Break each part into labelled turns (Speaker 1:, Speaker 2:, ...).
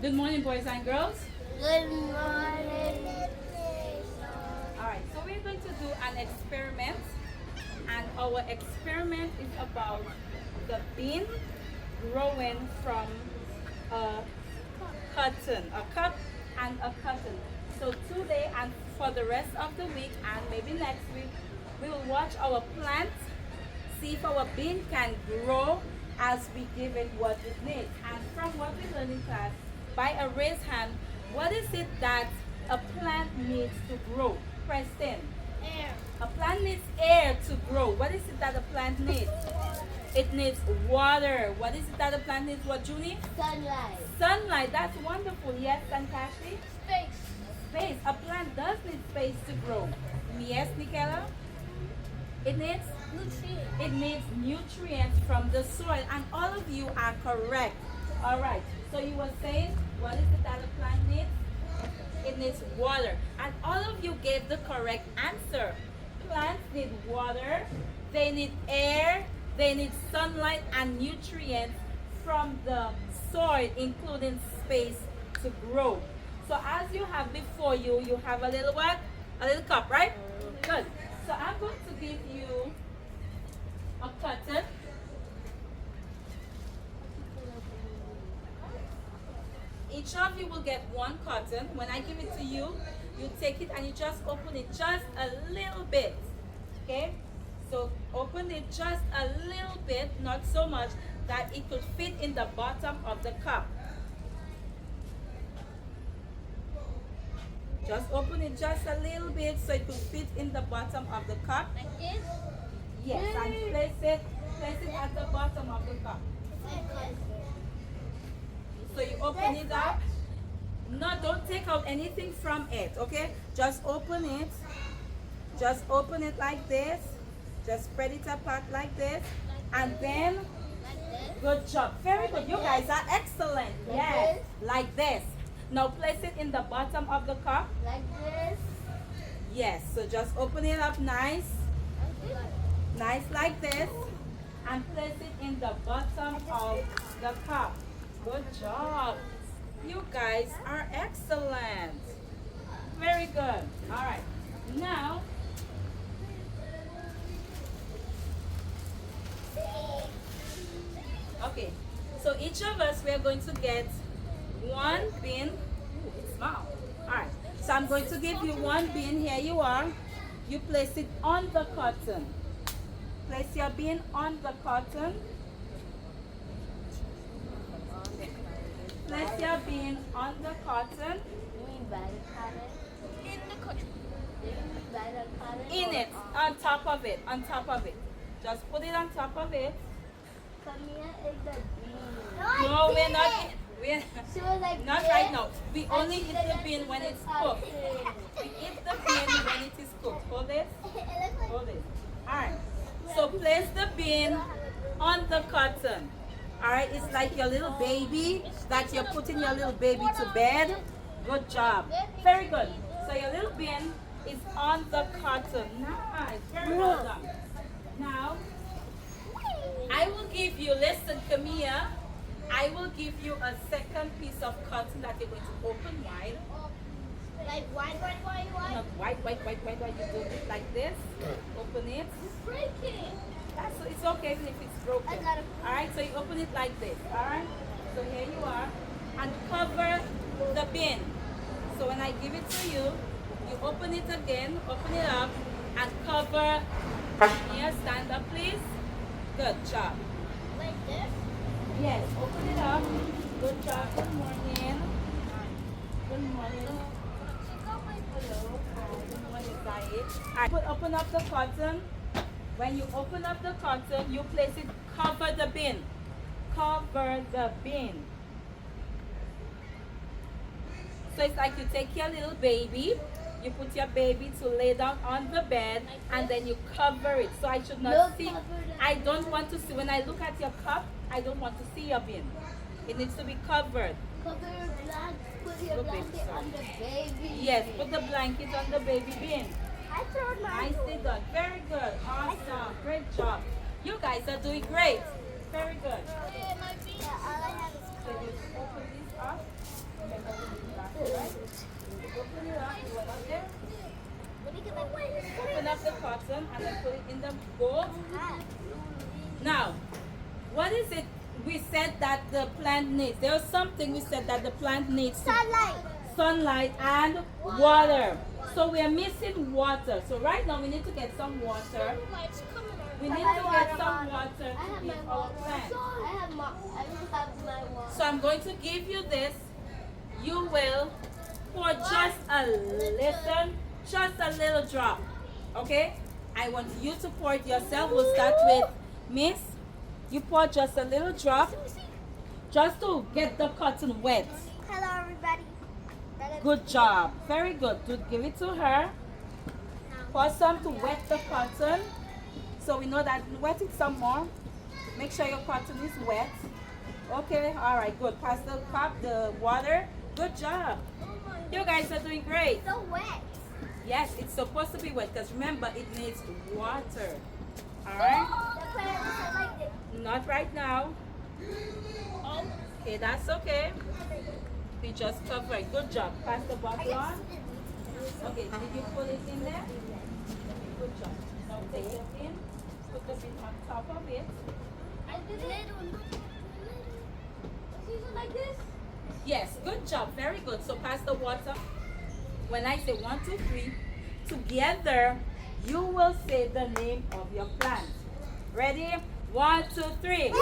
Speaker 1: Good morning, boys and girls.
Speaker 2: Good morning.
Speaker 1: Alright, so we're going to do an experiment, and our experiment is about the bean growing from a cotton, a cup and a cotton. So today and for the rest of the week and maybe next week, we will watch our plant, see if our bean can grow as we give it what it needs. And from what we learned in class, by a raised hand, what is it that a plant needs to grow? Preston.
Speaker 2: Air.
Speaker 1: A plant needs air to grow. What is it that a plant needs? It needs water. What is it that a plant needs? What, Junie?
Speaker 2: Sunlight.
Speaker 1: Sunlight. That's wonderful. Yes, and Cashley?
Speaker 2: Space.
Speaker 1: Space. A plant does need space to grow. Yes, Nikela? It needs?
Speaker 2: Nutrients.
Speaker 1: It needs nutrients from the soil. And all of you are correct. All right. So you were saying, what is it that a plant needs? It needs water. And all of you gave the correct answer. Plants need water, they need air, they need sunlight and nutrients from the soil, including space to grow. So as you have before you, you have a little what? A little cup, right? Good. So I'm going to give you a cotton. Each of you will get one cotton. When I give it to you, you take it and you just open it just a little bit. Okay? So open it just a little bit, not so much that it could fit in the bottom of the cup. Just open it just a little bit so it could fit in the bottom of the cup.
Speaker 2: Like this?
Speaker 1: Yes, and place it at the bottom of the cup. So you open it up. No, don't take out anything from it, okay? Just open it. Just open it like this. Just spread it apart like this. And then,
Speaker 2: Like this?
Speaker 1: good job. Very good. You guys are excellent. Yes, like this. Now place it in the bottom of the cup.
Speaker 2: Like this?
Speaker 1: Yes, so just open it up nice.
Speaker 2: Like this?
Speaker 1: Nice like this. And place it in the bottom of the cup. Good job. You guys are excellent. Very good. All right. Now, okay. So each of us, we are going to get one bean. Ooh, it's small. All right. So I'm going to give you one bean. Here you are. You place it on the cotton. Place your bean on the cotton. Place your bean on the cotton.
Speaker 2: You mean by the cotton? In the cotton. You mean by the cotton?
Speaker 1: In it, on top of it, on top of it. Just put it on top of it.
Speaker 2: Come here is the bean.
Speaker 1: No, we're not. We're
Speaker 2: She was like
Speaker 1: not
Speaker 2: this,
Speaker 1: right now. We
Speaker 2: and
Speaker 1: only
Speaker 2: she
Speaker 1: eat
Speaker 2: said
Speaker 1: the
Speaker 2: that
Speaker 1: bean
Speaker 2: she
Speaker 1: when
Speaker 2: was
Speaker 1: it's
Speaker 2: a
Speaker 1: cooked.
Speaker 2: cotton.
Speaker 1: We eat the bean when it is cooked. Hold this. Hold it. Alright. So place the bean on the cotton. Alright, it's like your little baby that you're putting your little baby to bed. Good job. Very good. So your little bean is on the cotton. Nice. Very well done. Now, I will give you, listen, Camilla, I will give you a second piece of cotton that you're going to open wide.
Speaker 2: Like white.
Speaker 1: Not wide. You do it like this. Open it.
Speaker 2: It's breaking.
Speaker 1: It's okay even if it's broken.
Speaker 2: I got it.
Speaker 1: Alright, so you open it like this. Alright? So here you are. And cover the bin. So when I give it to you, you open it again, open it up, and cover. Here, stand up please. Good job.
Speaker 2: Like this?
Speaker 1: Yes, open it up. Good job. Good morning. Good morning. Hello. Hi. Good morning, Saeed. Alright, open up the cotton. When you open up the cotton, you place it, cover the bin. Cover the bin. So it's like you take your little baby, you put your baby to lay down on the bed, and then you cover it. So I should not
Speaker 2: No,
Speaker 1: see,
Speaker 2: cover the
Speaker 1: I don't want to see, when I look at your cup, I don't want to see your bin. It needs to be covered.
Speaker 2: Cover your blanket. Put your
Speaker 1: Okay,
Speaker 2: blanket
Speaker 1: sorry.
Speaker 2: on the baby.
Speaker 1: Yes, put the blanket on the baby bin.
Speaker 2: I throw mine.
Speaker 1: Nicely done. Very good. Awesome. Great job. You guys are doing great. Very good.
Speaker 2: Yeah, all I have is
Speaker 1: So you open this up. cut the cotton and then put it in the bowl. Now, what is it we said that the plant needs? There was something we said that the plant needs. Sunlight and water. So we are missing water. So right now we need to get some water. We need to get some water to give our plant. So I'm going to give you this. You will pour just a little drop. Okay? I want you to pour it yourself. We'll start with Miss. You pour just a little drop just to get the cotton wet.
Speaker 2: Hello, everybody.
Speaker 1: Good job. Very good. Give it to her. Pour some to wet the cotton. So we know that. Wet it some more. Make sure your cotton is wet. Okay. All right. Good. Pass the cup, the water. Good job. You guys are doing great.
Speaker 2: So wet.
Speaker 1: Yes, it's supposed to be wet because remember it needs water. All right. Not right now. Okay, that's okay. We just cover it. Good job. Pass the bottle on. Okay, did you put it in there? Good job. Now take the pin. Put the pin on top of it.
Speaker 2: I did it. Like this?
Speaker 1: Yes, good job. Very good. So pass the water. When I say 1, 2, 3, together you will say the name of your plant. Ready? 1, 2, 3.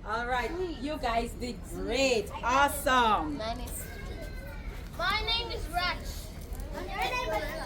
Speaker 1: All right, you guys did great. Awesome.
Speaker 2: My name is Rex. Your name is